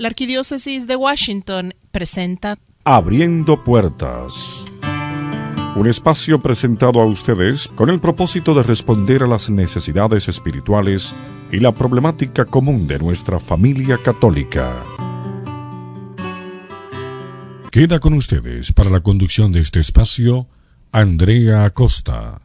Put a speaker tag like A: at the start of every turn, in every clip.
A: La Arquidiócesis de Washington presenta
B: Abriendo Puertas, un espacio presentado a ustedes con el propósito de responder a las necesidades espirituales y la problemática común de nuestra familia católica. Queda con ustedes para la conducción de este espacio, Andrea Acosta.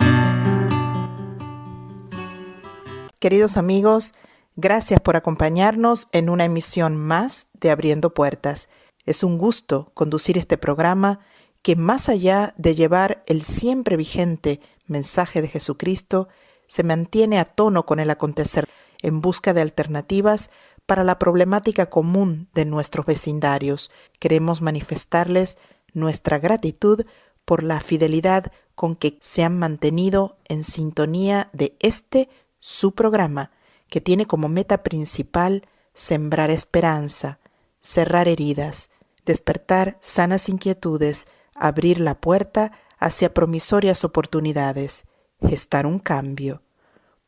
C: Queridos amigos, gracias por acompañarnos en una emisión más de Abriendo Puertas. Es un gusto conducir este programa que, más allá de llevar el siempre vigente mensaje de Jesucristo, se mantiene a tono con el acontecer en busca de alternativas para la problemática común de nuestros vecindarios. Queremos manifestarles nuestra gratitud por la fidelidad con que se han mantenido en sintonía de su programa, que tiene como meta principal sembrar esperanza, cerrar heridas, despertar sanas inquietudes, abrir la puerta hacia promisorias oportunidades, gestar un cambio.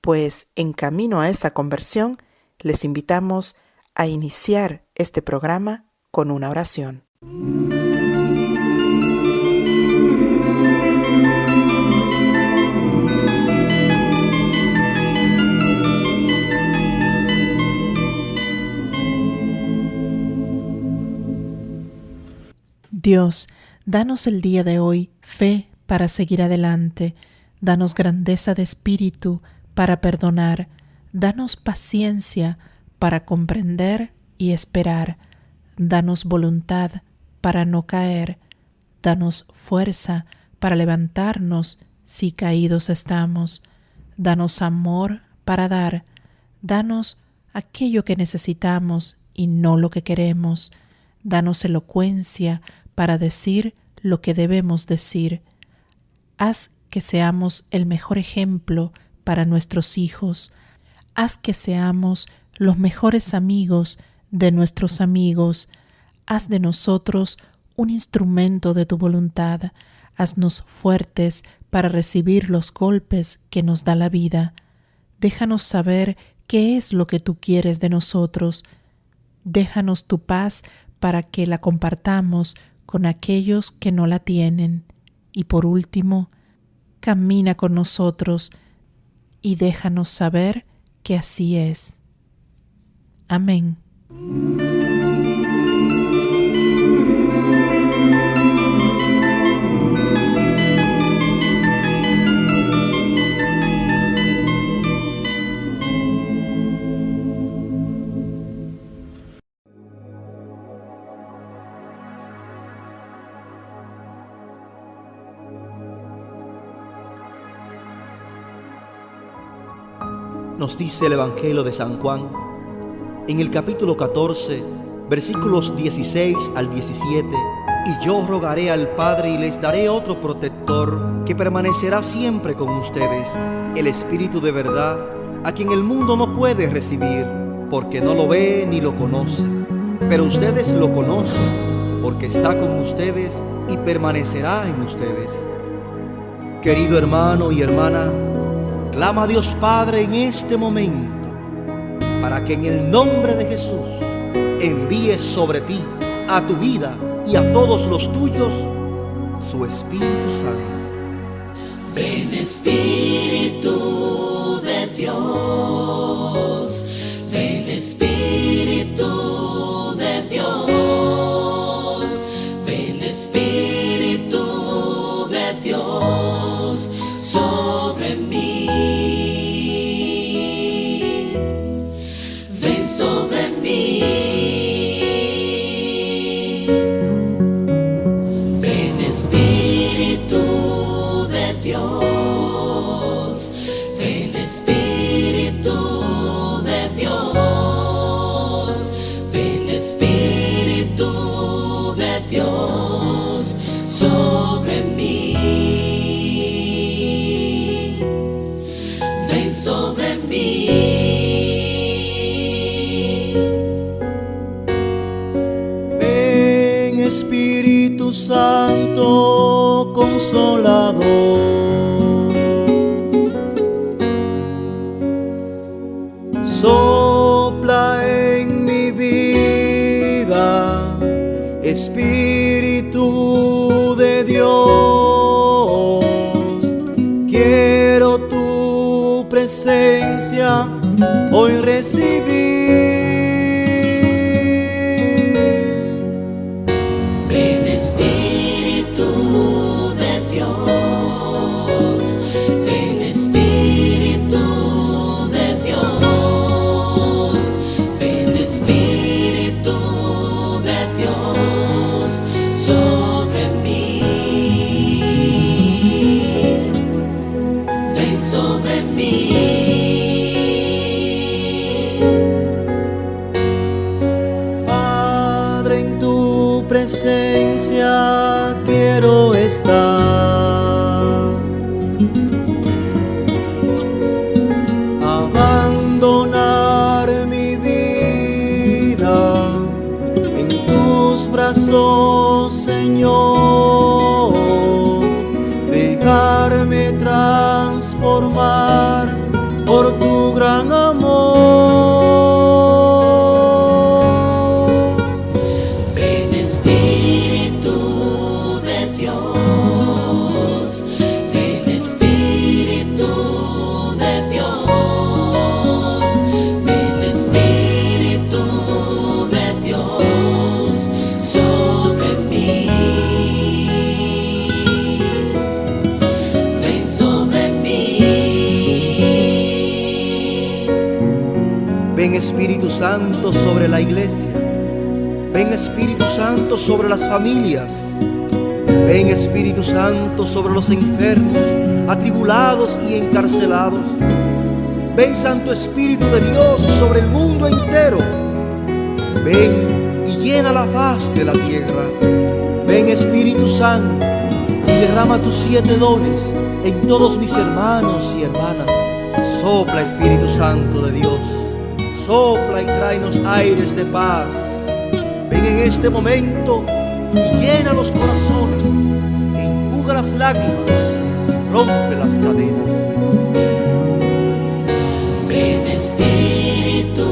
C: Pues en camino a esa conversión, les invitamos a iniciar este programa con una oración. Dios, danos el día de hoy fe para seguir adelante, danos grandeza de espíritu para perdonar, danos paciencia para comprender y esperar, danos voluntad para no caer, danos fuerza para levantarnos si caídos estamos, danos amor para dar, danos aquello que necesitamos y no lo que queremos, danos elocuencia para decir lo que debemos decir. Haz que seamos el mejor ejemplo para nuestros hijos. Haz que seamos los mejores amigos de nuestros amigos. Haz de nosotros un instrumento de tu voluntad. Haznos fuertes para recibir los golpes que nos da la vida. Déjanos saber qué es lo que tú quieres de nosotros. Déjanos tu paz para que la compartamos con aquellos que no la tienen. Y por último, camina con nosotros y déjanos saber que así es. Amén.
D: Nos dice el Evangelio de San Juan, en el capítulo 14, versículos 16 al 17, y yo rogaré al Padre y les daré otro protector que permanecerá siempre con ustedes, el Espíritu de verdad, a quien el mundo no puede recibir, porque no lo ve ni lo conoce. Pero ustedes lo conocen, porque está con ustedes y permanecerá en ustedes. Querido hermano y hermana, clama a Dios Padre en este momento para que en el nombre de Jesús envíe sobre ti, a tu vida y a todos los tuyos su Espíritu Santo.
E: Ven Espíritu de Dios, ven Espíritu de Dios, ven Espíritu de Dios sobre mí. Sobre mí, ven Espíritu de Dios, ven Espíritu de Dios, ven Espíritu de Dios sobre mí, ven sobre mí.
D: Espíritu Santo Consolador, sopla en mi vida Espíritu de Dios, quiero tu presencia hoy recibir.
E: Ven Espíritu de Dios, ven Espíritu de Dios, ven Espíritu de Dios sobre mí, ven sobre mí.
D: Padre, en tu presencia quiero estar, abandonar mi vida en tus brazos, Señor, dejarme transformar por tu gran amor.
E: Ven Espíritu de Dios, ven Espíritu de Dios, ven Espíritu de Dios sobre mí, ven sobre mí.
D: Ven Espíritu Santo sobre la iglesia. Ven Espíritu Santo sobre las familias. Ven Espíritu Santo sobre los enfermos, atribulados y encarcelados. Ven Santo Espíritu de Dios sobre el mundo entero. Ven y llena la faz de la tierra. Ven Espíritu Santo y derrama tus 7 dones en todos mis hermanos y hermanas. Sopla Espíritu Santo de Dios. Sopla y tráenos aires de paz. Ven en este momento y llena los corazones, enjuga las lágrimas, rompe las cadenas.
E: Ven Espíritu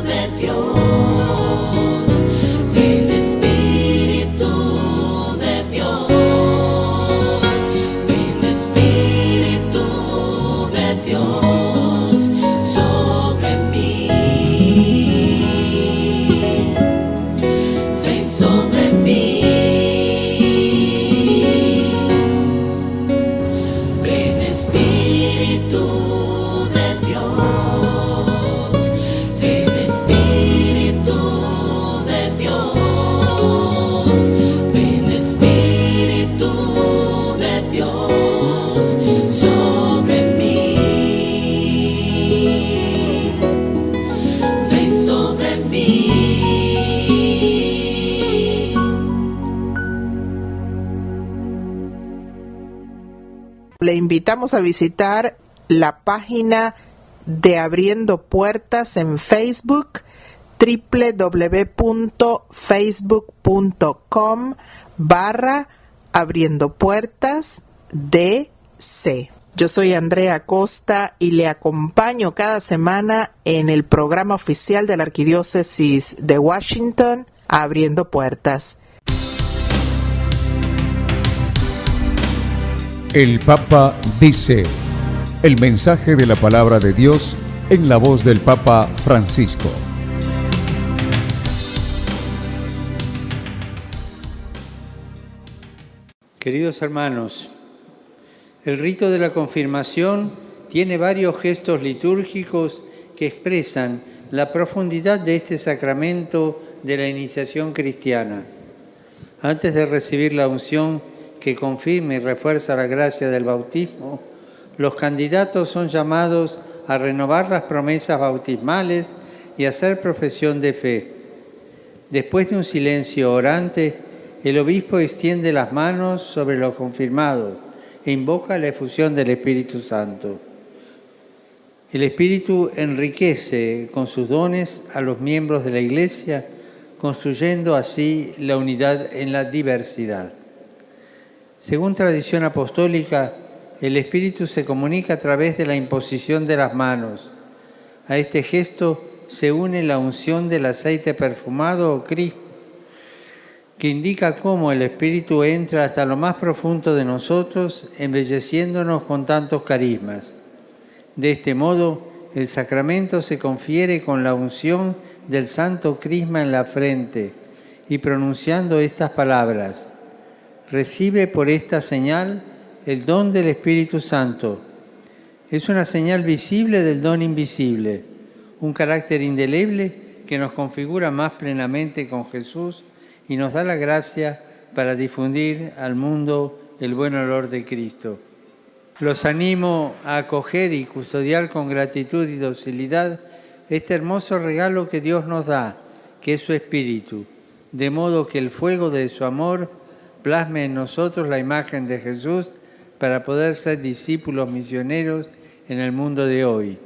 E: de Dios, ven Espíritu de Dios, ven Espíritu de Dios sobre mí, ven sobre mí. Ven Espíritu de Dios, ven Espíritu de Dios, ven Espíritu de Dios sobre mí, ven sobre mí.
C: Le invitamos a visitar la página de Abriendo Puertas en Facebook, www.facebook.com/Abriendo Puertas DC. Yo soy Andrea Costa y le acompaño cada semana en el programa oficial de la Arquidiócesis de Washington, Abriendo Puertas.
F: El Papa dice, el mensaje de la palabra de Dios en la voz del Papa Francisco.
G: Queridos hermanos, el rito de la confirmación tiene varios gestos litúrgicos que expresan la profundidad de este sacramento de la iniciación cristiana. Antes de recibir la unción que confirma y refuerza la gracia del bautismo, los candidatos son llamados a renovar las promesas bautismales y hacer profesión de fe. Después de un silencio orante, el obispo extiende las manos sobre los confirmados e invoca la efusión del Espíritu Santo. El Espíritu enriquece con sus dones a los miembros de la Iglesia, construyendo así la unidad en la diversidad. Según tradición apostólica, el Espíritu se comunica a través de la imposición de las manos. A este gesto se une la unción del aceite perfumado o crisma que indica cómo el Espíritu entra hasta lo más profundo de nosotros, embelleciéndonos con tantos carismas. De este modo, el sacramento se confiere con la unción del Santo Crisma en la frente y pronunciando estas palabras: recibe por esta señal el don del Espíritu Santo. Es una señal visible del don invisible, un carácter indeleble que nos configura más plenamente con Jesús y nos da la gracia para difundir al mundo el buen olor de Cristo. Los animo a acoger y custodiar con gratitud y docilidad este hermoso regalo que Dios nos da, que es su Espíritu, de modo que el fuego de su amor plasme en nosotros la imagen de Jesús para poder ser discípulos misioneros en el mundo de hoy.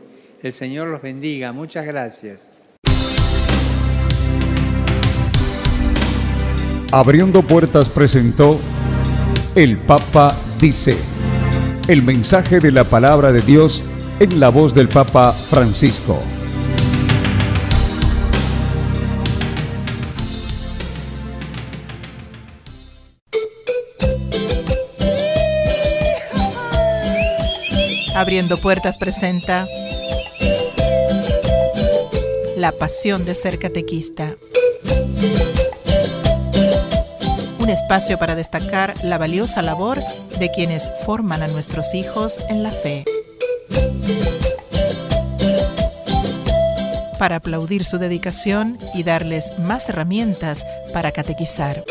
G: El Señor los bendiga. Muchas gracias.
F: Abriendo Puertas presentó El Papa Dice, el mensaje de la palabra de Dios en la voz del Papa Francisco.
A: Abriendo Puertas presenta La pasión de ser catequista. Un espacio para destacar la valiosa labor de quienes forman a nuestros hijos en la fe. Para aplaudir su dedicación y darles más herramientas para catequizar.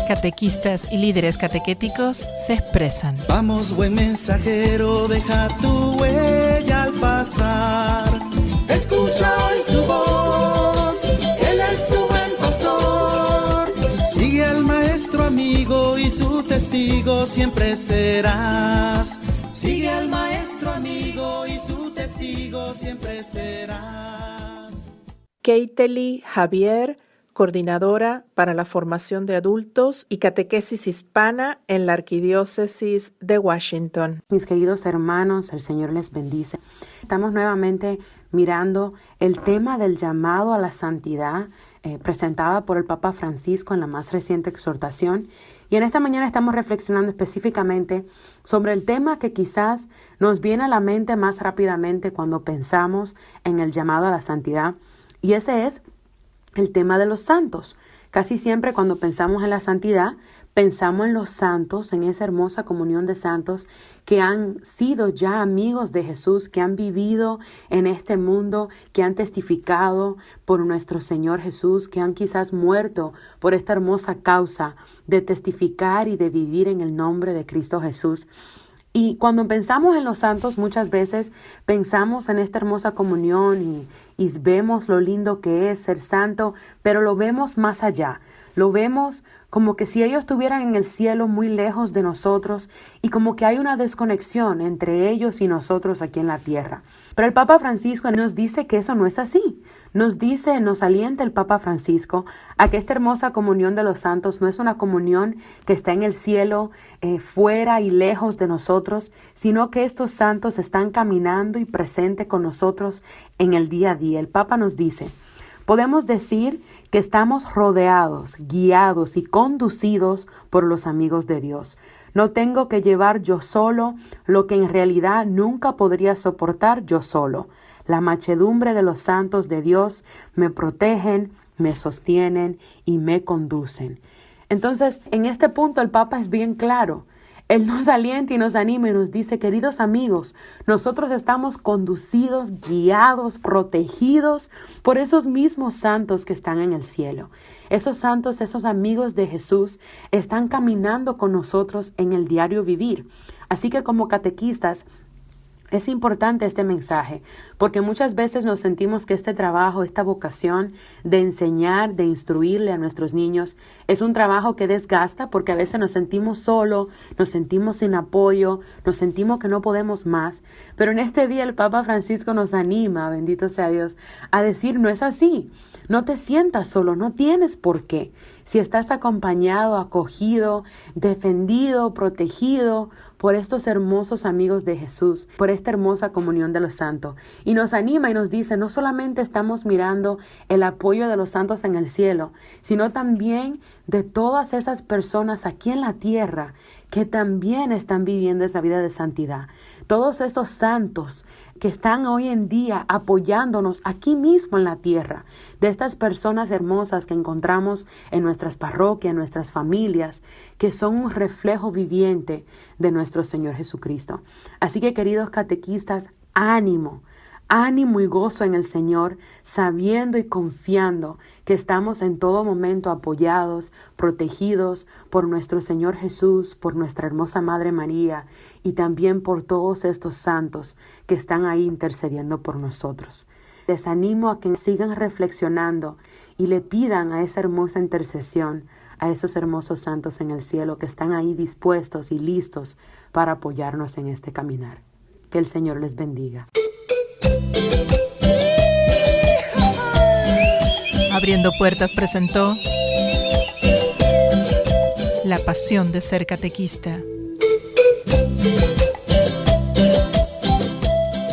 A: Catequistas y líderes catequéticos se expresan.
H: Vamos, buen mensajero, deja tu huella al pasar. Escucha hoy su voz, Él es tu buen pastor. Sigue al maestro amigo y su testigo siempre serás. Sigue al maestro amigo y su testigo siempre serás.
C: Keiteli Javier, coordinadora para la formación de adultos y catequesis hispana en la Arquidiócesis de Washington.
I: Mis queridos hermanos, el Señor les bendice. Estamos nuevamente mirando el tema del llamado a la santidad presentada por el Papa Francisco en la más reciente exhortación. Y en esta mañana estamos reflexionando específicamente sobre el tema que quizás nos viene a la mente más rápidamente cuando pensamos en el llamado a la santidad. Y ese es el tema de los santos. Casi siempre cuando pensamos en la santidad, pensamos en los santos, en esa hermosa comunión de santos que han sido ya amigos de Jesús, que han vivido en este mundo, que han testificado por nuestro Señor Jesús, que han quizás muerto por esta hermosa causa de testificar y de vivir en el nombre de Cristo Jesús. Y cuando pensamos en los santos, muchas veces pensamos en esta hermosa comunión y vemos lo lindo que es ser santo, pero lo vemos más allá. Lo vemos como que si ellos estuvieran en el cielo muy lejos de nosotros y como que hay una desconexión entre ellos y nosotros aquí en la tierra. Pero el Papa Francisco nos dice que eso no es así. Nos alienta el Papa Francisco a que esta hermosa comunión de los santos no es una comunión que está en el cielo, fuera y lejos de nosotros, sino que estos santos están caminando y presentes con nosotros en el día a día. El Papa nos dice: podemos decir que estamos rodeados, guiados y conducidos por los amigos de Dios. No tengo que llevar yo solo lo que en realidad nunca podría soportar yo solo. La mansedumbre de los santos de Dios me protegen, me sostienen y me conducen. Entonces, en este punto el Papa es bien claro. Él nos alienta y nos anima y nos dice: queridos amigos, nosotros estamos conducidos, guiados, protegidos por esos mismos santos que están en el cielo. Esos santos, esos amigos de Jesús, están caminando con nosotros en el diario vivir. Así que como catequistas, es importante este mensaje, porque muchas veces nos sentimos que este trabajo, esta vocación de enseñar, de instruirle a nuestros niños, es un trabajo que desgasta, porque a veces nos sentimos solos, nos sentimos sin apoyo, nos sentimos que no podemos más. Pero en este día el Papa Francisco nos anima, bendito sea Dios, a decir: no es así. No te sientas solo, no tienes por qué. Si estás acompañado, acogido, defendido, protegido por estos hermosos amigos de Jesús, por esta hermosa comunión de los santos. Y nos anima y nos dice, no solamente estamos mirando el apoyo de los santos en el cielo, sino también de todas esas personas aquí en la tierra que también están viviendo esa vida de santidad. Todos estos santos que están hoy en día apoyándonos aquí mismo en la tierra, de estas personas hermosas que encontramos en nuestras parroquias, en nuestras familias, que son un reflejo viviente de nuestro Señor Jesucristo. Así que, queridos catequistas, ánimo y gozo en el Señor, sabiendo y confiando que estamos en todo momento apoyados, protegidos por nuestro Señor Jesús, por nuestra hermosa Madre María y también por todos estos santos que están ahí intercediendo por nosotros. Les animo a que sigan reflexionando y le pidan a esa hermosa intercesión, a esos hermosos santos en el cielo que están ahí dispuestos y listos para apoyarnos en este caminar. Que el Señor les bendiga.
A: Abriendo Puertas presentó La pasión de ser catequista.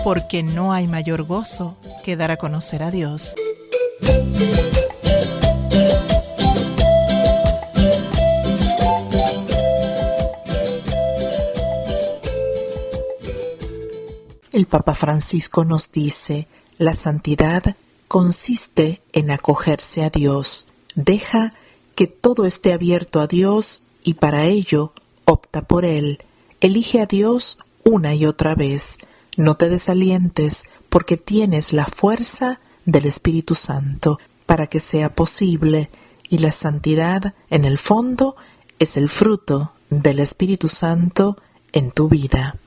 A: Porque no hay mayor gozo que dar a conocer a Dios.
C: El Papa Francisco nos dice, la santidad consiste en acogerse a Dios. Deja que todo esté abierto a Dios y para ello opta por Él. Elige a Dios una y otra vez. No te desalientes porque tienes la fuerza del Espíritu Santo para que sea posible. Y la santidad, en el fondo, es el fruto del Espíritu Santo en tu vida.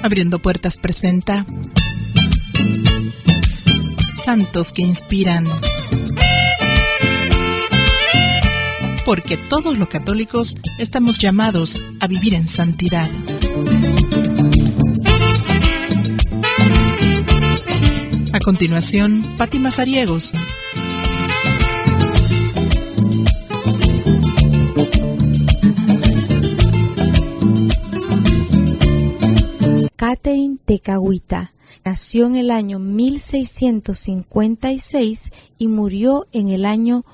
A: Abriendo Puertas presenta Santos que inspiran. Porque todos los católicos estamos llamados a vivir en santidad. A continuación, Pati Mazariegos.
J: Catherine Tekakwitha nació en el año 1656 y murió en el año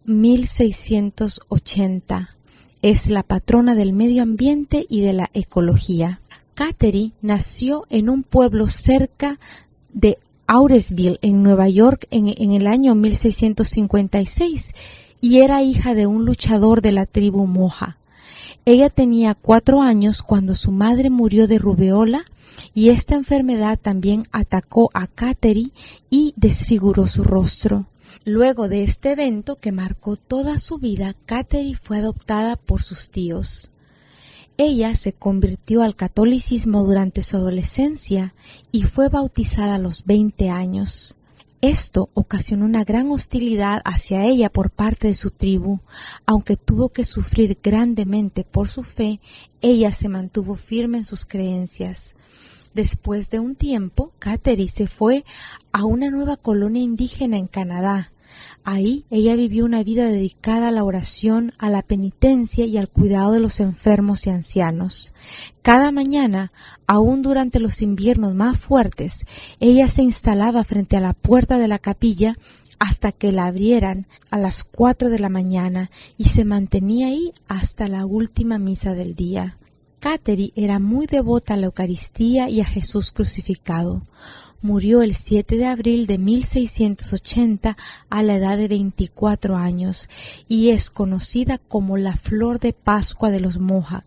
J: 1680. Es la patrona del medio ambiente y de la ecología. Catherine nació en un pueblo cerca de Auresville, en Nueva York, en el año 1656 y era hija de un luchador de la tribu Moja. Ella tenía 4 años cuando su madre murió de rubeola y esta enfermedad también atacó a Catherine y desfiguró su rostro. Luego de este evento que marcó toda su vida, Catherine fue adoptada por sus tíos. Ella se convirtió al catolicismo durante su adolescencia y fue bautizada a los 20 años. Esto ocasionó una gran hostilidad hacia ella por parte de su tribu. Aunque tuvo que sufrir grandemente por su fe, ella se mantuvo firme en sus creencias. Después de un tiempo, Catherine se fue a una nueva colonia indígena en Canadá. Ahí ella vivió una vida dedicada a la oración, a la penitencia y al cuidado de los enfermos y ancianos. Cada mañana, aún durante los inviernos más fuertes, ella se instalaba frente a la puerta de la capilla hasta que la abrieran a las 4 de la mañana y se mantenía ahí hasta la última misa del día. Catherine era muy devota a la Eucaristía y a Jesús crucificado. Murió el 7 de abril de 1680 a la edad de 24 años y es conocida como la flor de Pascua de los Mohawk.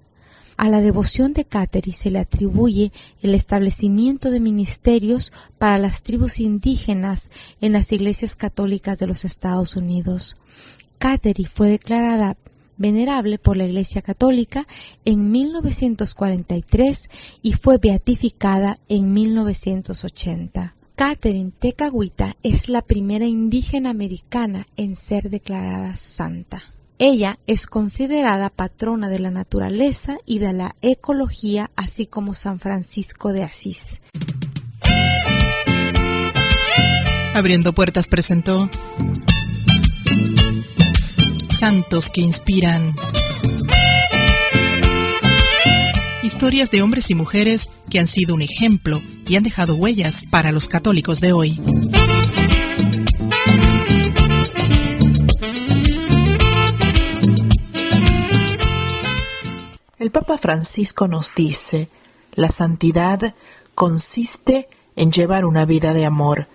J: A la devoción de Catherine se le atribuye el establecimiento de ministerios para las tribus indígenas en las iglesias católicas de los Estados Unidos. Catherine fue declarada venerable por la Iglesia Católica en 1943 y fue beatificada en 1980. Catherine Tekakwitha es la primera indígena americana en ser declarada santa. Ella es considerada patrona de la naturaleza y de la ecología, así como San Francisco de Asís.
A: Abriendo Puertas presentó Santos que inspiran. Historias de hombres y mujeres que han sido un ejemplo y han dejado huellas para los católicos de hoy.
C: El Papa Francisco nos dice, la santidad consiste en llevar una vida de amor.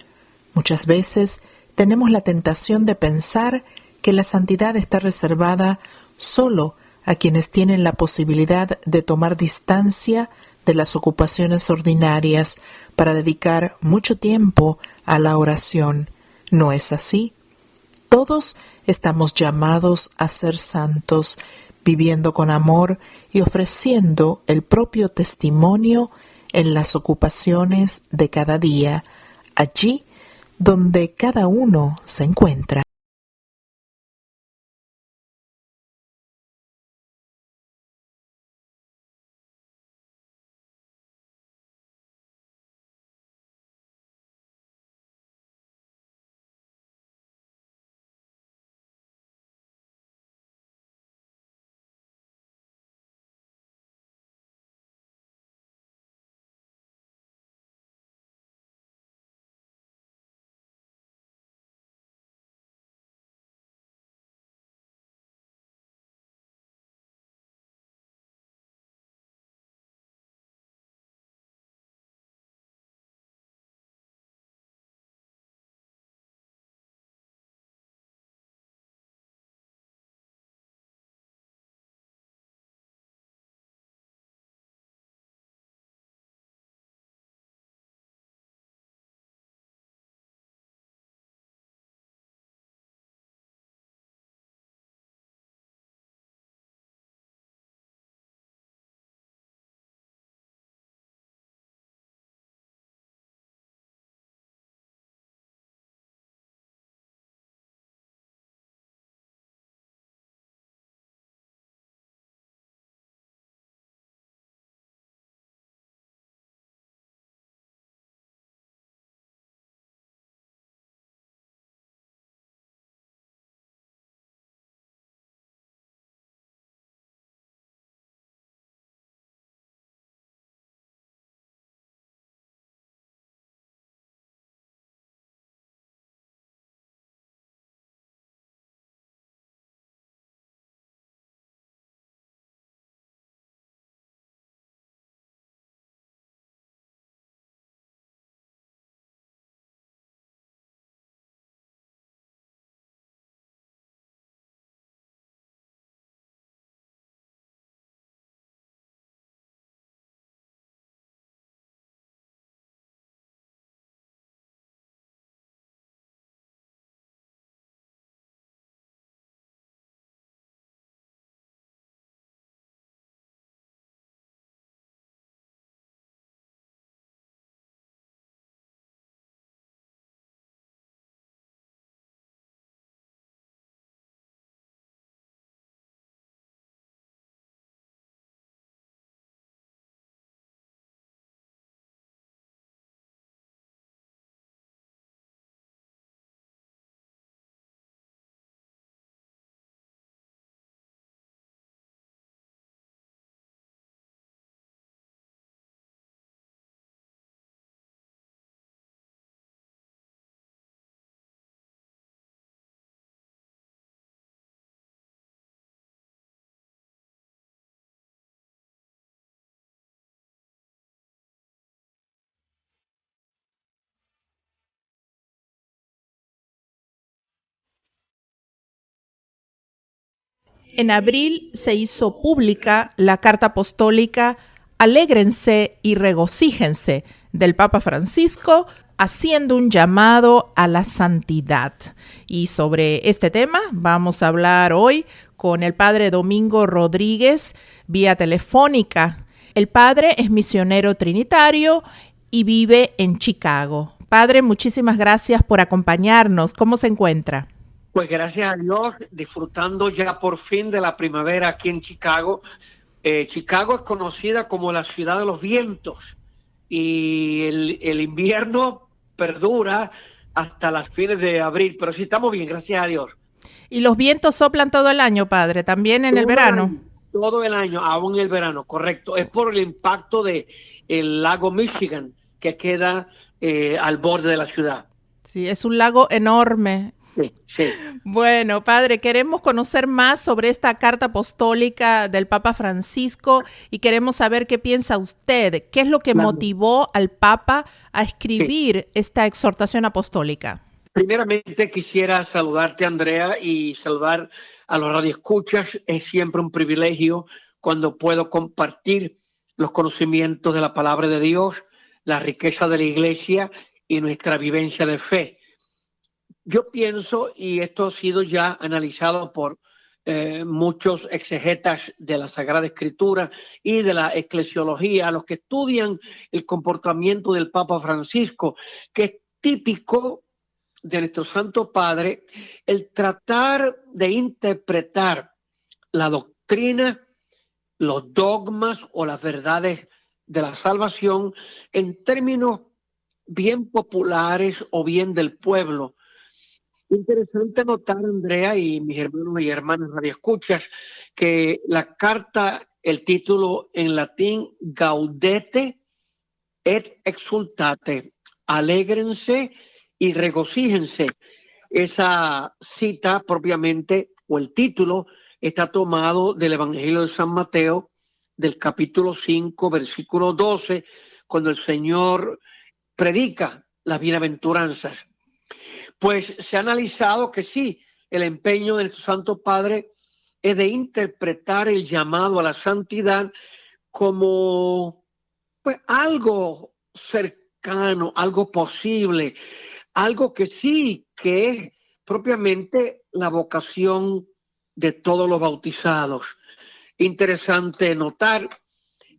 C: Muchas veces tenemos la tentación de pensar que la santidad está reservada solo a quienes tienen la posibilidad de tomar distancia de las ocupaciones ordinarias para dedicar mucho tiempo a la oración. No es así. Todos estamos llamados a ser santos, viviendo con amor y ofreciendo el propio testimonio en las ocupaciones de cada día, allí donde cada uno se encuentra.
A: En abril se hizo pública la carta apostólica Alégrense y regocíjense del Papa Francisco, haciendo un llamado a la santidad. Y sobre este tema vamos a hablar hoy con el padre Domingo Rodríguez vía telefónica. El padre es misionero trinitario y vive en Chicago. Padre, muchísimas gracias por acompañarnos. ¿Cómo se encuentra?
K: Pues gracias a Dios, disfrutando ya por fin de la primavera aquí en Chicago. Chicago es conocida como la ciudad de los vientos y el invierno perdura hasta las fines de abril, pero sí estamos bien, gracias a Dios.
A: ¿Y los vientos soplan todo el año, padre? ¿También en el verano?
K: todo el año, aún el verano, correcto. Es por el impacto de el lago Michigan que queda al borde de la ciudad.
A: Sí, es un lago enorme.
K: Sí, sí.
A: Bueno, padre, queremos conocer más sobre esta carta apostólica del Papa Francisco y queremos saber qué piensa usted, qué es lo que motivó al Papa a escribir esta exhortación apostólica.
K: Primeramente quisiera saludarte, Andrea, y saludar a los radioescuchas. Es siempre un privilegio cuando puedo compartir los conocimientos de la palabra de Dios, la riqueza de la iglesia y nuestra vivencia de fe. Yo pienso, y esto ha sido ya analizado por muchos exegetas de la Sagrada Escritura y de la eclesiología, los que estudian el comportamiento del Papa Francisco, que es típico de nuestro Santo Padre, el tratar de interpretar la doctrina, los dogmas o las verdades de la salvación en términos bien populares o bien del pueblo. Interesante notar, Andrea y mis hermanos y hermanas radioescuchas, que la carta, el título en latín, Gaudete et exultate, alégrense y regocíjense. Esa cita propiamente, o el título, está tomado del Evangelio de San Mateo, del capítulo 5, versículo 12, cuando el Señor predica las bienaventuranzas. Pues se ha analizado que sí, el empeño de nuestro Santo Padre es de interpretar el llamado a la santidad como pues, algo cercano, algo posible, algo que sí, que es propiamente la vocación de todos los bautizados. Interesante notar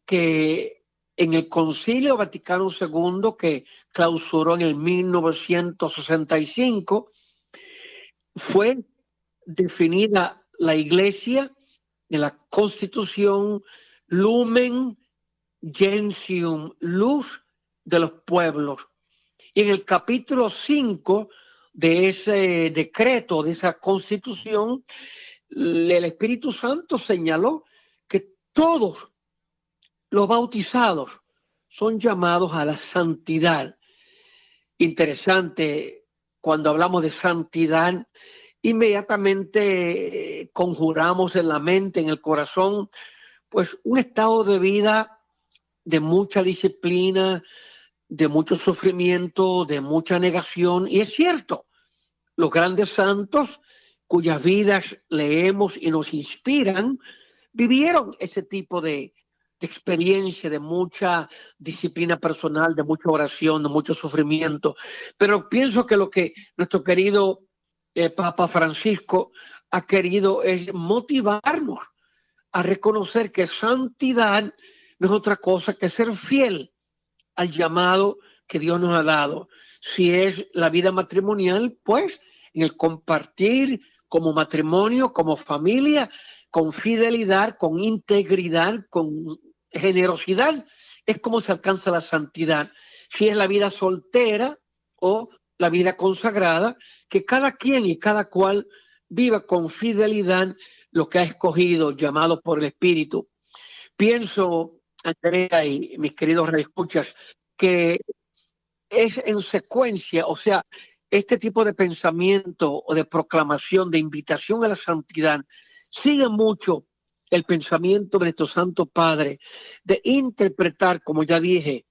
K: que en el Concilio Vaticano II, que clausuró en el 1965, fue definida la Iglesia en la Constitución Lumen Gentium, luz de los pueblos. Y en el capítulo 5 de ese decreto, de esa Constitución, el Espíritu Santo señaló que todos los bautizados son llamados a la santidad. Interesante, cuando hablamos de santidad, inmediatamente conjuramos en la mente, en el corazón, pues un estado de vida de mucha disciplina, de mucho sufrimiento, de mucha negación. Y es cierto, los grandes santos cuyas vidas leemos y nos inspiran, vivieron ese tipo de experiencia, de mucha disciplina personal, de mucha oración, de mucho sufrimiento. Pero pienso que lo que nuestro querido Papa Francisco ha querido es motivarnos a reconocer que santidad no es otra cosa que ser fiel al llamado que Dios nos ha dado. Si es la vida matrimonial, pues en el compartir como matrimonio, como familia, con fidelidad, con integridad, con generosidad, es como se alcanza la santidad. Si es la vida soltera o la vida consagrada, que cada quien y cada cual viva con fidelidad lo que ha escogido, llamado por el Espíritu. Pienso, Andrea y mis queridos reescuchas, que es en secuencia, o sea, este tipo de pensamiento o de proclamación, de invitación a la santidad, sigue mucho el pensamiento de nuestro Santo Padre de interpretar, como ya dije,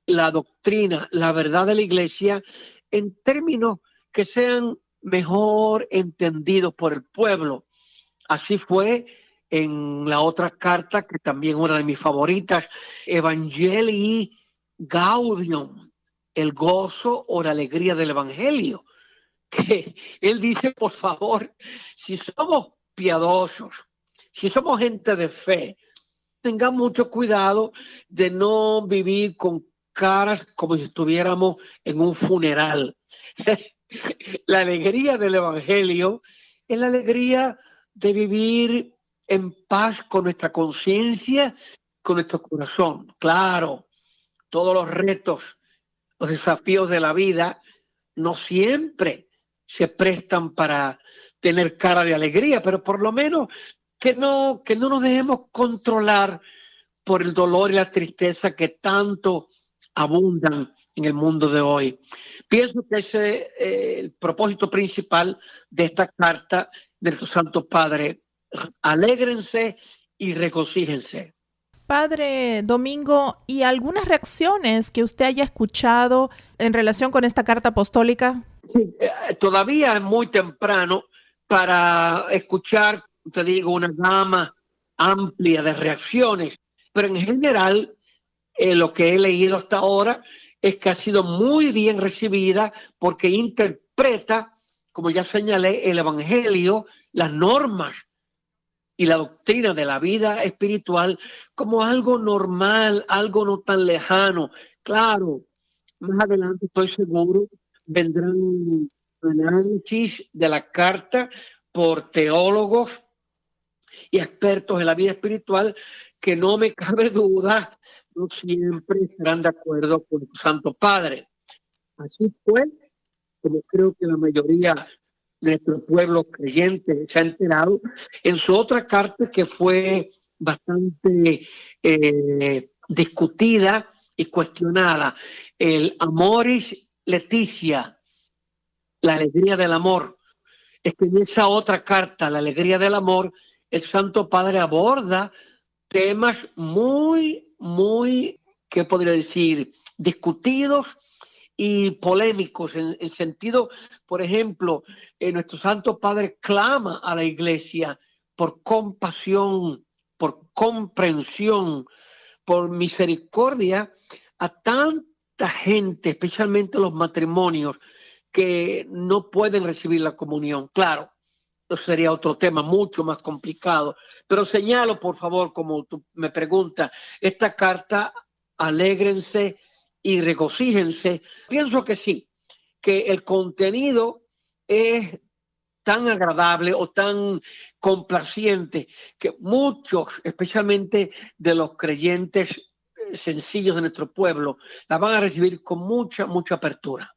K: la doctrina, la verdad de la Iglesia en términos que sean mejor entendidos por el pueblo. Así fue en la otra carta, que también una de mis favoritas, Evangelii Gaudium, el gozo o la alegría del Evangelio, que él dice, por favor, si somos piadosos, si somos gente de fe, tengamos mucho cuidado de no vivir con caras como si estuviéramos en un funeral. La alegría del Evangelio es la alegría de vivir en paz con nuestra conciencia, con nuestro corazón. Claro, todos los retos, los desafíos de la vida no siempre se prestan para tener cara de alegría, pero por lo menos que no nos dejemos controlar por el dolor y la tristeza que tanto abundan en el mundo de hoy. Pienso que ese es el propósito principal de esta carta de nuestro Santo Padre. Alégrense y regocíjense.
A: Padre Domingo, ¿y algunas reacciones que usted haya escuchado en relación con esta carta apostólica?
K: Sí, todavía es muy temprano para escuchar, te digo, una gama amplia de reacciones, pero en general lo que he leído hasta ahora es que ha sido muy bien recibida porque interpreta, como ya señalé, el Evangelio, las normas y la doctrina de la vida espiritual como algo normal, algo no tan lejano. Claro, más adelante estoy seguro vendrán análisis de la carta por teólogos y expertos en la vida espiritual que no me cabe duda, no siempre estarán de acuerdo con el Santo Padre. Así fue, como creo que la mayoría de nuestro pueblo creyente se ha enterado, en su otra carta que fue bastante discutida y cuestionada, el Amoris Laetitia, la alegría del amor. Es que en esa otra carta, la alegría del amor, el Santo Padre aborda temas muy, ¿qué podría decir? Discutidos y polémicos en sentido, por ejemplo, nuestro Santo Padre clama a la Iglesia por compasión, por comprensión, por misericordia a tanta gente, especialmente los matrimonios, que no pueden recibir la comunión. Claro, eso sería otro tema mucho más complicado, pero señalo, por favor, como tú me preguntas, esta carta, alégrense y regocíjense. Pienso que sí, que el contenido es tan agradable o tan complaciente que muchos, especialmente de los creyentes sencillos de nuestro pueblo, la van a recibir con mucha apertura.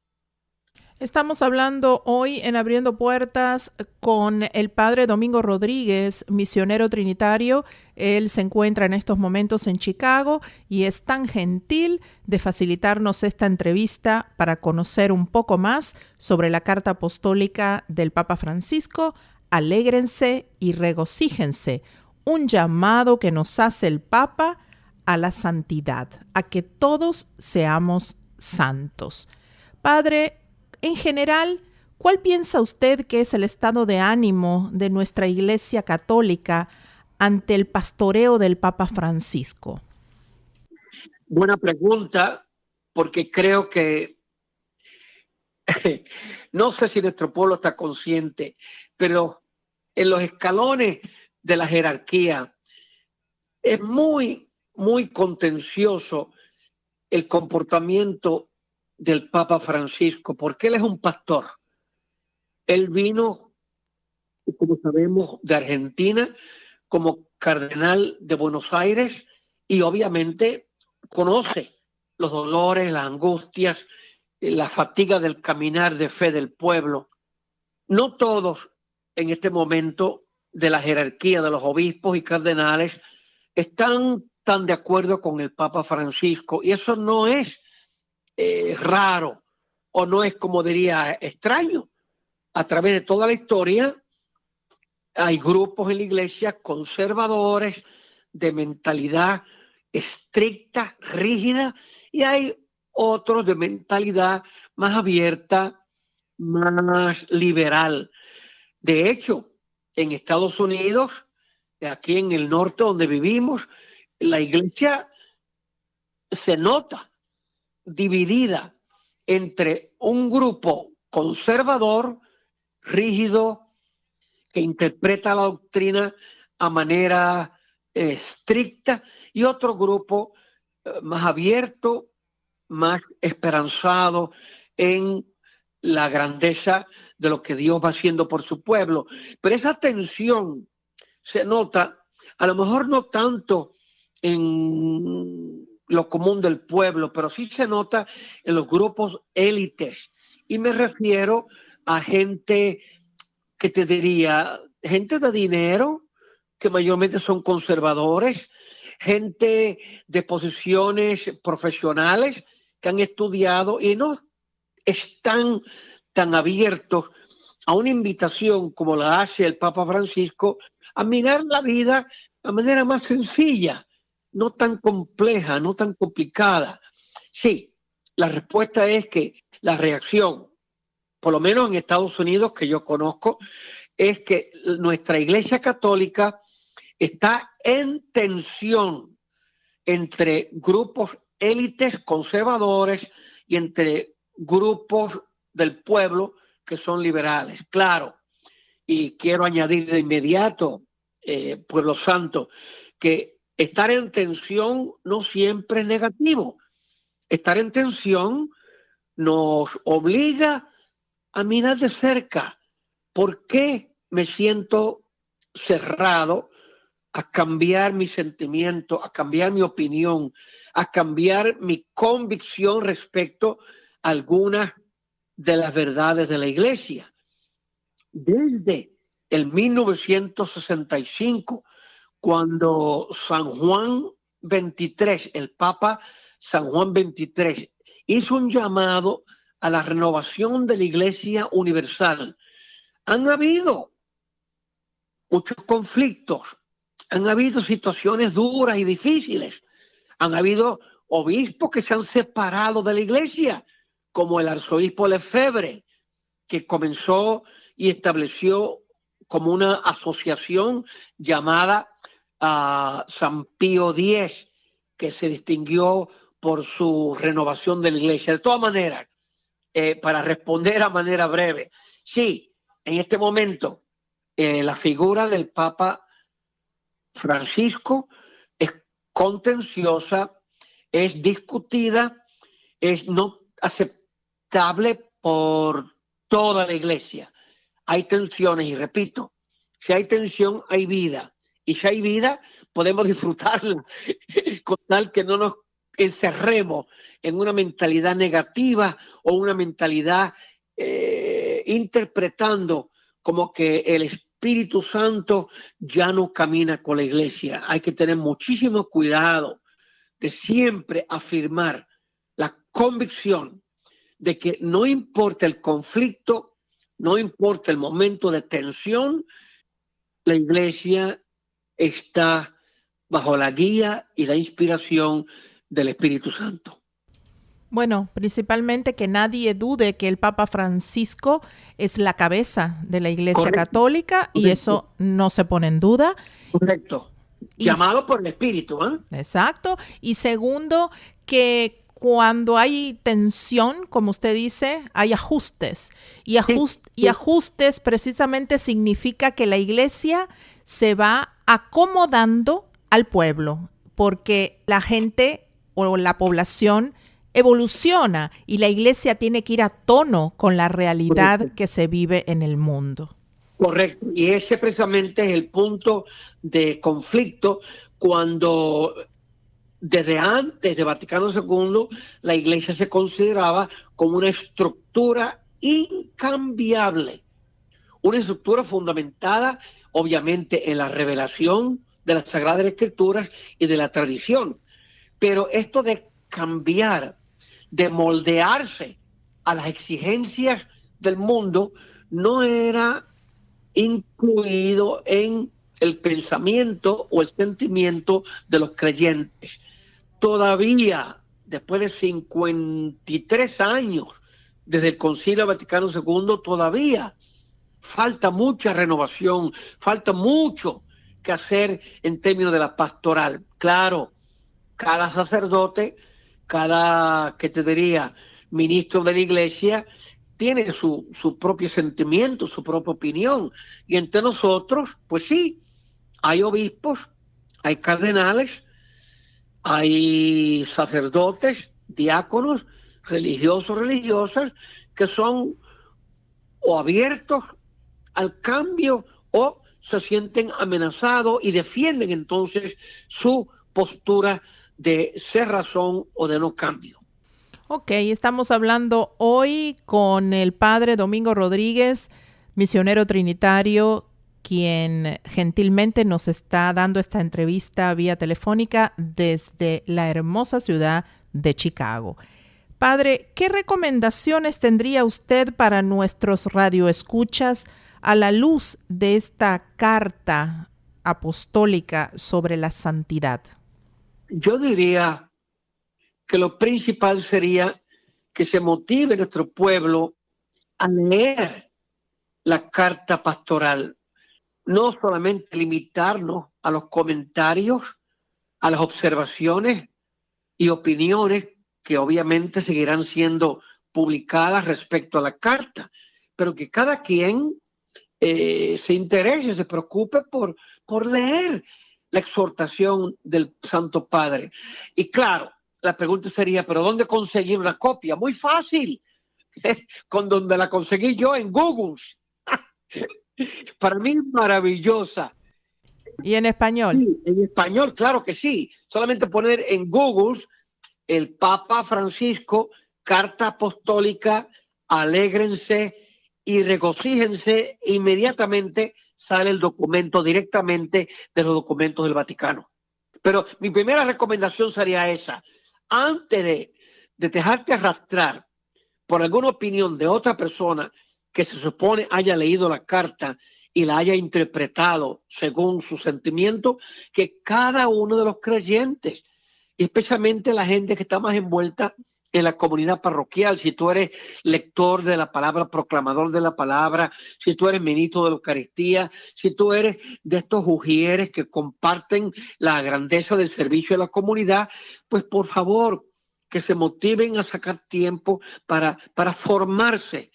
A: Estamos hablando hoy en Abriendo Puertas con el Padre Domingo Rodríguez, misionero trinitario. Él se encuentra en estos momentos en Chicago y es tan gentil de facilitarnos esta entrevista para conocer un poco más sobre la carta apostólica del Papa Francisco. Alégrense y regocíjense, un llamado que nos hace el Papa a la santidad, a que todos seamos santos. Padre, en general, ¿cuál piensa usted que es el estado de ánimo de nuestra Iglesia Católica ante el pastoreo del Papa Francisco?
K: Buena pregunta, porque creo que no sé si nuestro pueblo está consciente, pero en los escalones de la jerarquía es muy contencioso el comportamiento del Papa Francisco, porque él es un pastor. Él vino, como sabemos, de Argentina como cardenal de Buenos Aires y obviamente conoce los dolores, las angustias, la fatiga del caminar de fe del pueblo. No todos en este momento de la jerarquía de los obispos y cardenales están tan de acuerdo con el Papa Francisco, y eso no es raro o no es, como diría, extraño. A través de toda la historia hay grupos en la iglesia conservadores de mentalidad estricta, rígida, y hay otros de mentalidad más abierta, más liberal. De hecho, en Estados Unidos, aquí en el norte donde vivimos, la iglesia se nota dividida entre un grupo conservador, rígido, que interpreta la doctrina a manera estricta, y otro grupo más abierto, más esperanzado en la grandeza de lo que Dios va haciendo por su pueblo. Pero esa tensión se nota, a lo mejor no tanto en lo común del pueblo, pero sí se nota en los grupos élites. Y me refiero a gente, que te diría, gente de dinero, que mayormente son conservadores, gente de posiciones profesionales que han estudiado y no están tan abiertos a una invitación como la hace el Papa Francisco a mirar la vida de manera más sencilla, no tan compleja, no tan complicada. Sí, la respuesta es que la reacción, por lo menos en Estados Unidos que yo conozco, es que nuestra Iglesia Católica está en tensión entre grupos élites conservadores y entre grupos del pueblo que son liberales. Claro, y quiero añadir de inmediato, Pueblo Santo, que estar en tensión no siempre es negativo. Estar en tensión nos obliga a mirar de cerca por qué me siento cerrado a cambiar mi sentimiento, a cambiar mi opinión, a cambiar mi convicción respecto a algunas de las verdades de la Iglesia. Desde el 1965, cuando San Juan XXIII, el Papa San Juan XXIII, hizo un llamado a la renovación de la Iglesia Universal, han habido muchos conflictos, han habido situaciones duras y difíciles, han habido obispos que se han separado de la Iglesia, como el arzobispo Lefebvre, que comenzó y estableció como una asociación llamada San Pío X, que se distinguió por su renovación de la Iglesia. De todas maneras, para responder a manera breve, sí, en este momento la figura del Papa Francisco es contenciosa, es discutida, es no aceptable por toda la Iglesia. Hay tensiones y repito, si hay tensión hay vida, y si hay vida podemos disfrutarla con tal que no nos encerremos en una mentalidad negativa o una mentalidad interpretando como que el Espíritu Santo ya no camina con la Iglesia. Hay que tener muchísimo cuidado de siempre afirmar la convicción de que no importa el conflicto, no importa el momento de tensión, la Iglesia está bajo la guía y la inspiración del Espíritu Santo.
A: Bueno, principalmente que nadie dude que el Papa Francisco es la cabeza de la Iglesia Católica y eso no se pone en duda.
K: Correcto. Llamado por el Espíritu, ¿eh?
A: Exacto. Y segundo, que cuando hay tensión, como usted dice, hay ajustes. Y ajustes precisamente significa que la Iglesia se va acomodando al pueblo, porque la gente o la población evoluciona y la Iglesia tiene que ir a tono con la realidad que se vive en el mundo.
K: Correcto, y ese precisamente es el punto de conflicto cuando desde antes de Vaticano II la Iglesia se consideraba como una estructura incambiable, una estructura fundamentada obviamente en la revelación de las Sagradas Escrituras y de la tradición, pero esto de cambiar, de moldearse a las exigencias del mundo no era incluido en el pensamiento o el sentimiento de los creyentes. Todavía, después de 53 años desde el Concilio Vaticano II, todavía falta mucha renovación, falta mucho que hacer en términos de la pastoral. Claro, cada sacerdote, cada, ¿qué te diría?, ministro de la Iglesia tiene su propio sentimiento, su propia opinión. Y entre nosotros, pues sí, hay obispos, hay cardenales, hay sacerdotes, diáconos, religiosos, religiosas, que son o abiertos al cambio o se sienten amenazados y defienden entonces su postura de cerrazón o de no cambio.
A: Ok, estamos hablando hoy con el padre Domingo Rodríguez, misionero trinitario quien gentilmente nos está dando esta entrevista vía telefónica desde la hermosa ciudad de Chicago. Padre, ¿qué recomendaciones tendría usted para nuestros radioescuchas a la luz de esta carta apostólica sobre la santidad?
K: Yo diría que lo principal sería que se motive nuestro pueblo a leer la carta pastoral, no solamente limitarnos a los comentarios, a las observaciones y opiniones que obviamente seguirán siendo publicadas respecto a la carta, pero que cada quien se interese, se preocupe por leer la exhortación del Santo Padre. Y claro, la pregunta sería, ¿pero dónde conseguir una copia? Muy fácil, con donde la conseguí yo, en Google. Para mí es maravillosa.
A: ¿Y en español?
K: Sí, en español, claro que sí. Solamente poner en Google el Papa Francisco, carta apostólica, alégrense y regocíjense, inmediatamente sale el documento directamente de los documentos del Vaticano. Pero mi primera recomendación sería esa. Antes de dejarte arrastrar por alguna opinión de otra persona que se supone haya leído la carta y la haya interpretado según su sentimiento, que cada uno de los creyentes, y especialmente la gente que está más envuelta en la comunidad parroquial, si tú eres lector de la palabra, proclamador de la palabra, si tú eres ministro de la Eucaristía, si tú eres de estos ujieres que comparten la grandeza del servicio a la comunidad, pues por favor, que se motiven a sacar tiempo para formarse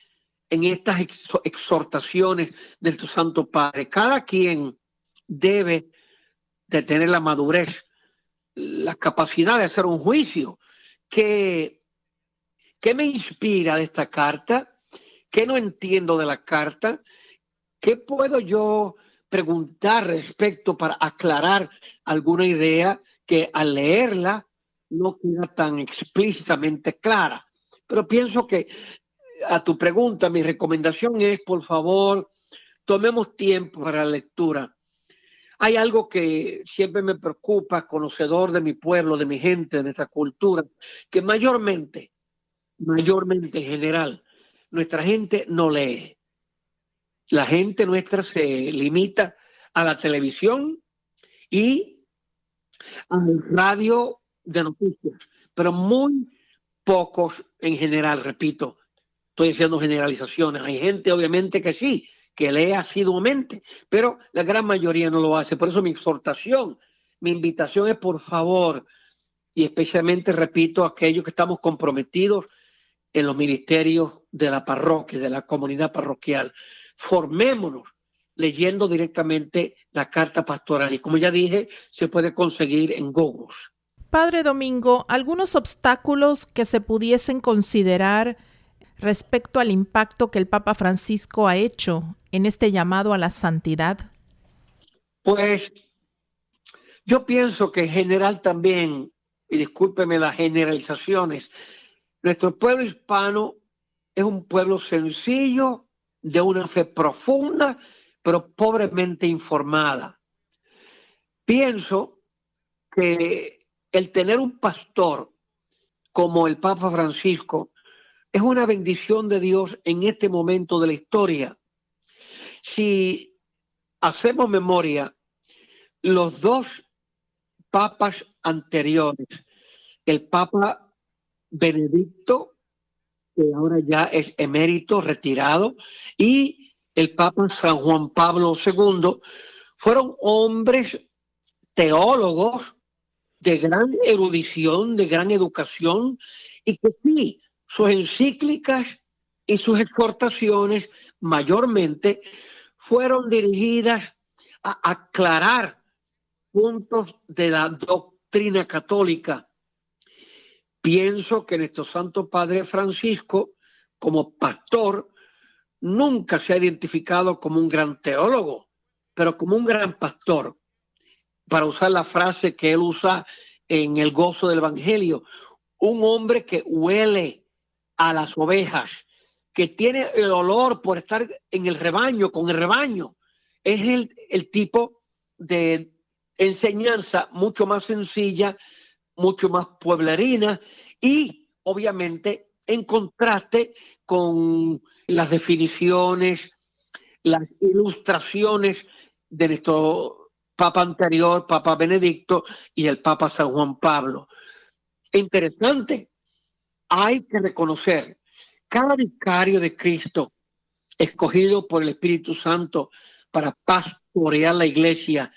K: en estas exhortaciones de tu Santo Padre. Cada quien debe de tener la madurez, la capacidad de hacer un juicio. ¿Qué me inspira de esta carta? ¿Qué no entiendo de la carta? ¿Qué puedo yo preguntar respecto para aclarar alguna idea que al leerla no queda tan explícitamente clara? Pero pienso que a tu pregunta, mi recomendación es, por favor, tomemos tiempo para la lectura. Hay algo que siempre me preocupa, conocedor de mi pueblo, de mi gente, de nuestra cultura, que mayormente en general, nuestra gente no lee. La gente nuestra se limita a la televisión y al radio de noticias, pero muy pocos en general, repito, estoy haciendo generalizaciones. Hay gente obviamente que sí, que lee asiduamente, pero la gran mayoría no lo hace. Por eso mi exhortación, mi invitación es, por favor, y especialmente, repito, aquellos que estamos comprometidos en los ministerios de la parroquia, de la comunidad parroquial, formémonos leyendo directamente la carta pastoral. Y como ya dije, se puede conseguir en Google.
A: Padre Domingo, ¿algunos obstáculos que se pudiesen considerar respecto al impacto que el Papa Francisco ha hecho en este llamado a la santidad?
K: Pues yo pienso que en general también, y discúlpeme las generalizaciones, nuestro pueblo hispano es un pueblo sencillo, de una fe profunda, pero pobremente informada. Pienso que el tener un pastor como el Papa Francisco es una bendición de Dios en este momento de la historia. Si hacemos memoria, los dos papas anteriores, el Papa Benedicto, que ahora ya es emérito, retirado, y el Papa San Juan Pablo II, fueron hombres teólogos de gran erudición, de gran educación, y que sí, sus encíclicas y sus exhortaciones mayormente fueron dirigidas a aclarar puntos de la doctrina católica. Pienso que nuestro Santo Padre Francisco, como pastor, nunca se ha identificado como un gran teólogo, pero como un gran pastor. Para usar la frase que él usa en El Gozo del Evangelio, un hombre que huele a las ovejas, que tiene el olor por estar en el rebaño, con el rebaño. es el tipo de enseñanza mucho más sencilla, mucho más pueblerina y obviamente en contraste con las definiciones, las ilustraciones de nuestro Papa anterior, Papa Benedicto y el Papa San Juan Pablo. Interesante, hay que reconocer, cada vicario de Cristo escogido por el Espíritu Santo para pastorear la iglesia,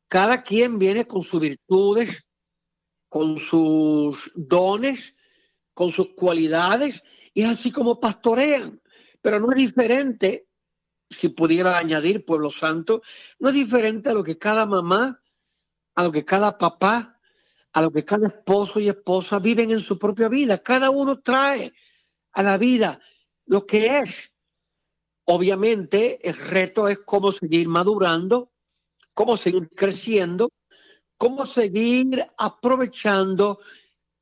K: cada quien viene con sus virtudes, con sus dones, con sus cualidades, y es así como pastorean. Pero no es diferente, si pudiera añadir Pueblo Santo, no es diferente a lo que cada mamá, a lo que cada papá, a lo que cada esposo y esposa viven en su propia vida. Cada uno trae a la vida lo que es. Obviamente, el reto es cómo seguir madurando, cómo seguir creciendo, cómo seguir aprovechando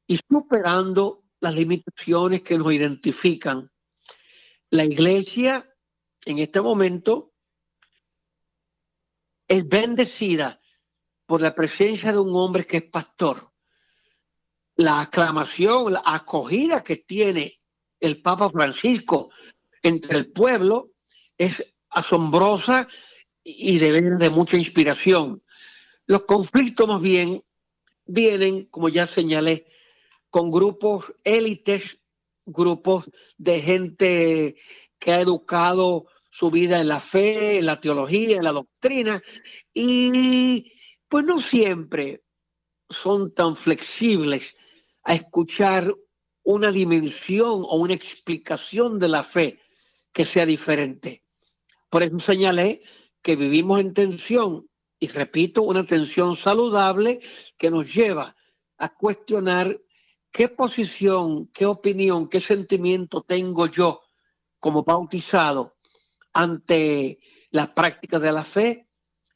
K: y superando las limitaciones que nos identifican. La iglesia en este momento es bendecida por la presencia de un hombre que es pastor. La aclamación, la acogida que tiene el Papa Francisco entre el pueblo es asombrosa y de mucha inspiración. Los conflictos más bien vienen, como ya señalé, con grupos élites, grupos de gente que ha educado su vida en la fe, en la teología, en la doctrina, y pues no siempre son tan flexibles a escuchar una dimensión o una explicación de la fe que sea diferente. Por eso señalé que vivimos en tensión, y repito, una tensión saludable que nos lleva a cuestionar qué posición, qué opinión, qué sentimiento tengo yo como bautizado ante la práctica de la fe,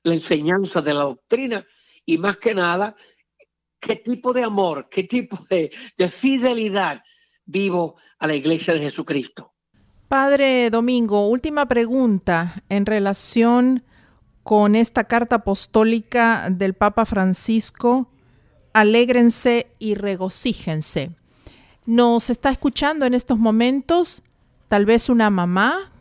K: la enseñanza de la doctrina y más que nada, qué tipo de amor, qué tipo de fidelidad vivo a la Iglesia de Jesucristo.
A: Padre Domingo, última pregunta en relación con esta carta apostólica del Papa Francisco. Alégrense y regocíjense. Nos está escuchando en estos momentos tal vez una mamá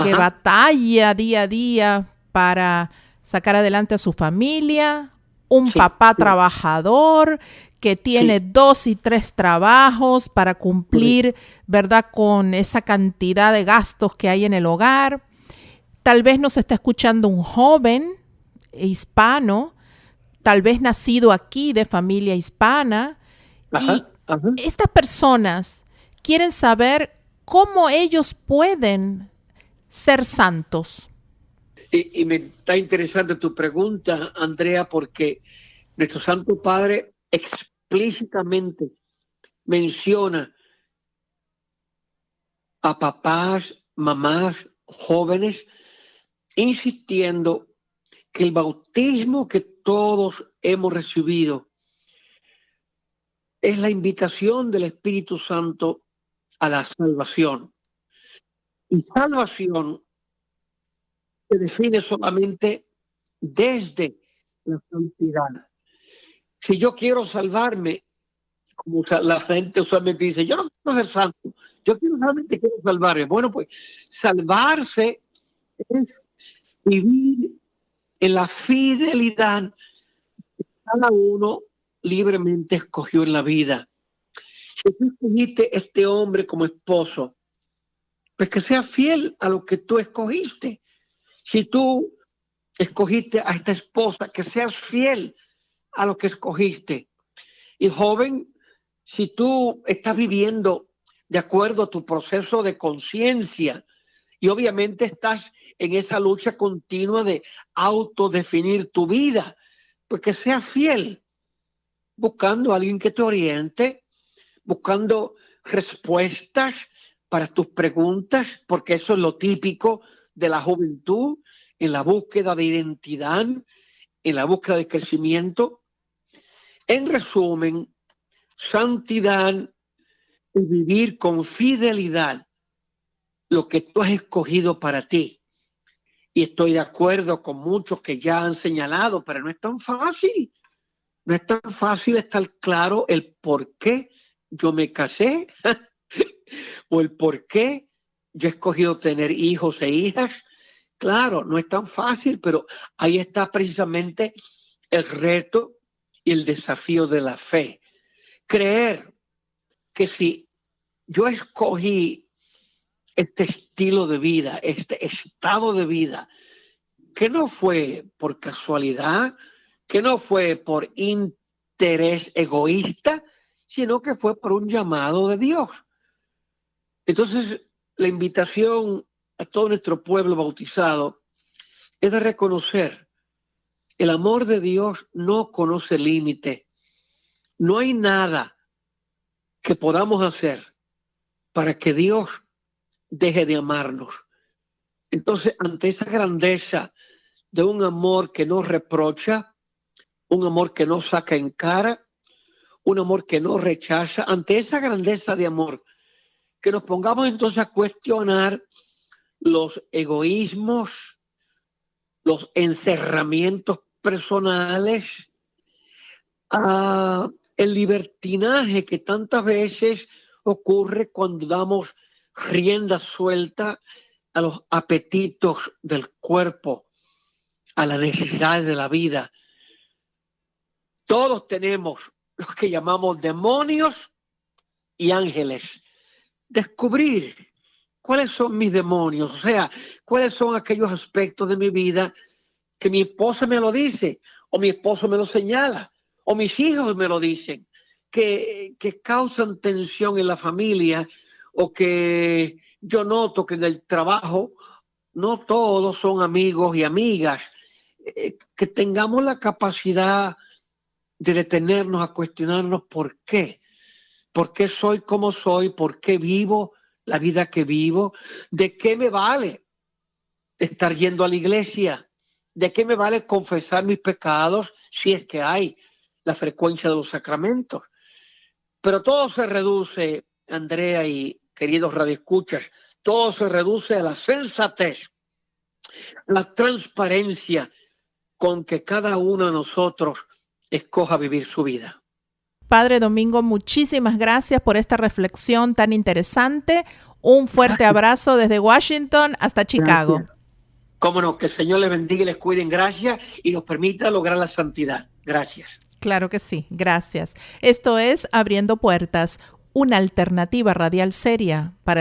A: que batalla día a día para sacar adelante a su familia, un papá trabajador que tiene 2 y 3 trabajos para cumplir, ¿verdad?, con esa cantidad de gastos que hay en el hogar. Tal vez nos está escuchando un joven hispano, tal vez nacido aquí de familia hispana, y estas personas quieren saber cómo ellos pueden ser santos.
K: Y me está interesante tu pregunta, Andrea, porque nuestro Santo Padre explícitamente menciona a papás, mamás, jóvenes, insistiendo que el bautismo que todos hemos recibido es la invitación del Espíritu Santo a la salvación. Y salvación se define solamente desde la santidad. Si yo quiero salvarme, como la gente usualmente dice, yo no quiero ser santo, yo solamente quiero salvarme. Bueno, pues salvarse es vivir en la fidelidad que cada uno libremente escogió en la vida. Si tú escogiste este hombre como esposo, pues que sea fiel a lo que tú escogiste. Si tú escogiste a esta esposa, que seas fiel a lo que escogiste. Y joven, si tú estás viviendo de acuerdo a tu proceso de conciencia y obviamente estás en esa lucha continua de autodefinir tu vida, pues que seas fiel, buscando a alguien que te oriente, buscando respuestas para tus preguntas, porque eso es lo típico de la juventud, en la búsqueda de identidad, en la búsqueda de crecimiento. En resumen, santidad es vivir con fidelidad lo que tú has escogido para ti. y estoy de acuerdo con muchos que ya han señalado, pero no es tan fácil. No es tan fácil estar claro el por qué yo me casé o el por qué yo he escogido tener hijos e hijas. Claro, no es tan fácil, pero ahí está precisamente el reto y el desafío de la fe. Creer que si yo escogí este estilo de vida, este estado de vida, que no fue por casualidad, que no fue por interés egoísta, sino que fue por un llamado de Dios. Entonces, la invitación a todo nuestro pueblo bautizado es de reconocer el amor de Dios no conoce límite. No hay nada que podamos hacer para que Dios deje de amarnos. Entonces, ante esa grandeza de un amor que no reprocha, un amor que no saca en cara, un amor que no rechaza, ante esa grandeza de amor, que nos pongamos entonces a cuestionar los egoísmos, los encerramientos personales, el libertinaje que tantas veces ocurre cuando damos rienda suelta a los apetitos del cuerpo, a las necesidades de la vida. Todos tenemos los que llamamos demonios y ángeles. Descubrir cuáles son mis demonios, o sea, cuáles son aquellos aspectos de mi vida que mi esposa me lo dice, o mi esposo me lo señala, o mis hijos me lo dicen, que causan tensión en la familia, o que yo noto que en el trabajo no todos son amigos y amigas, que tengamos la capacidad de detenernos a cuestionarnos por qué soy como soy, por qué vivo la vida que vivo, de qué me vale estar yendo a la iglesia, de qué me vale confesar mis pecados si es que hay la frecuencia de los sacramentos. Pero todo se reduce, Andrea y queridos radioescuchas, todo se reduce a la sensatez, la transparencia con que cada uno de nosotros escoja vivir su vida.
A: Padre Domingo, muchísimas gracias por esta reflexión tan interesante. Un fuerte abrazo desde Washington hasta Chicago.
K: Gracias. Cómo no, que el Señor les bendiga y les cuide en gracia y nos permita lograr la santidad. Gracias.
A: Claro que sí, gracias. Esto es Abriendo Puertas, una alternativa radial seria para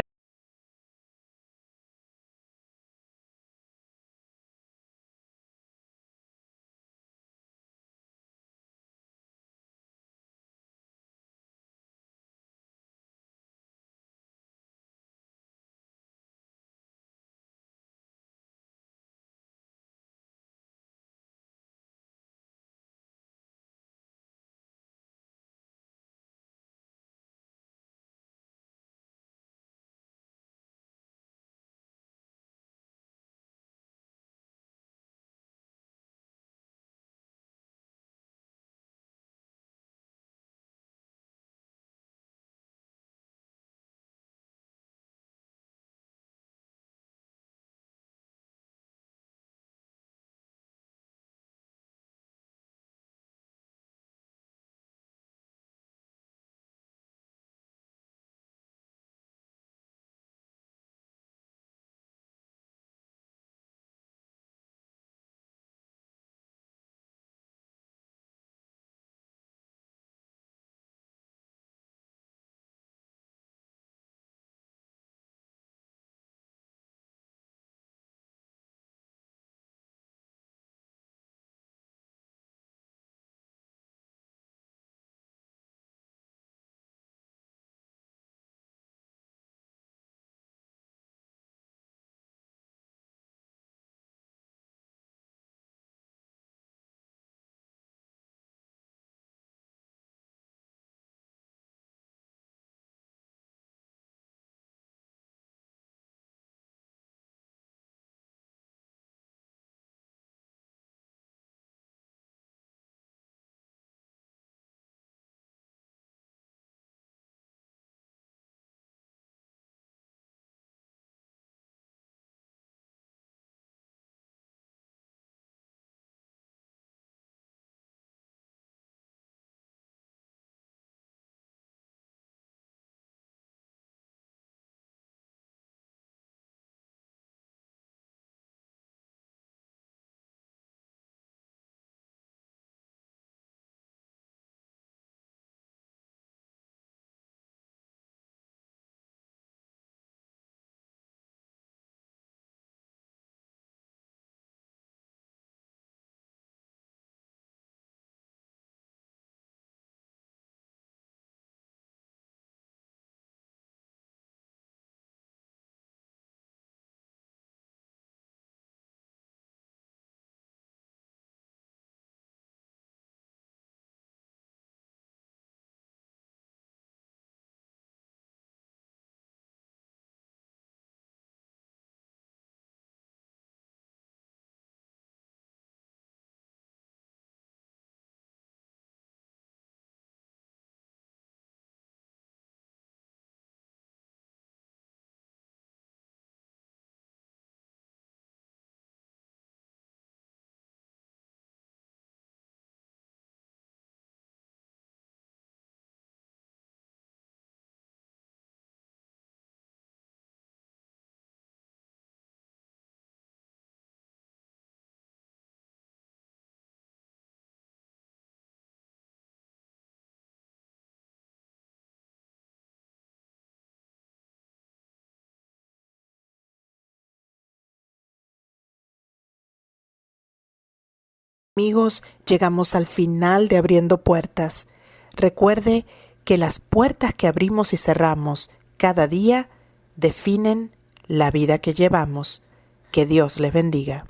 C: Amigos, llegamos al final de Abriendo Puertas. Recuerde que las puertas que abrimos y cerramos cada día definen la vida que llevamos. Que Dios les bendiga.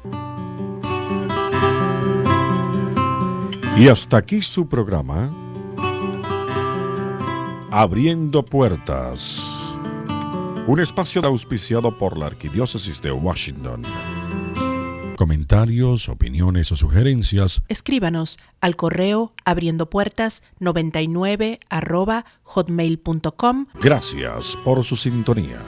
B: Y hasta aquí su programa, Abriendo Puertas, un espacio auspiciado por la Arquidiócesis de Washington. Comentarios, opiniones o sugerencias,
C: Escríbanos al correo abriendopuertas99@hotmail.com.
B: gracias por su sintonía.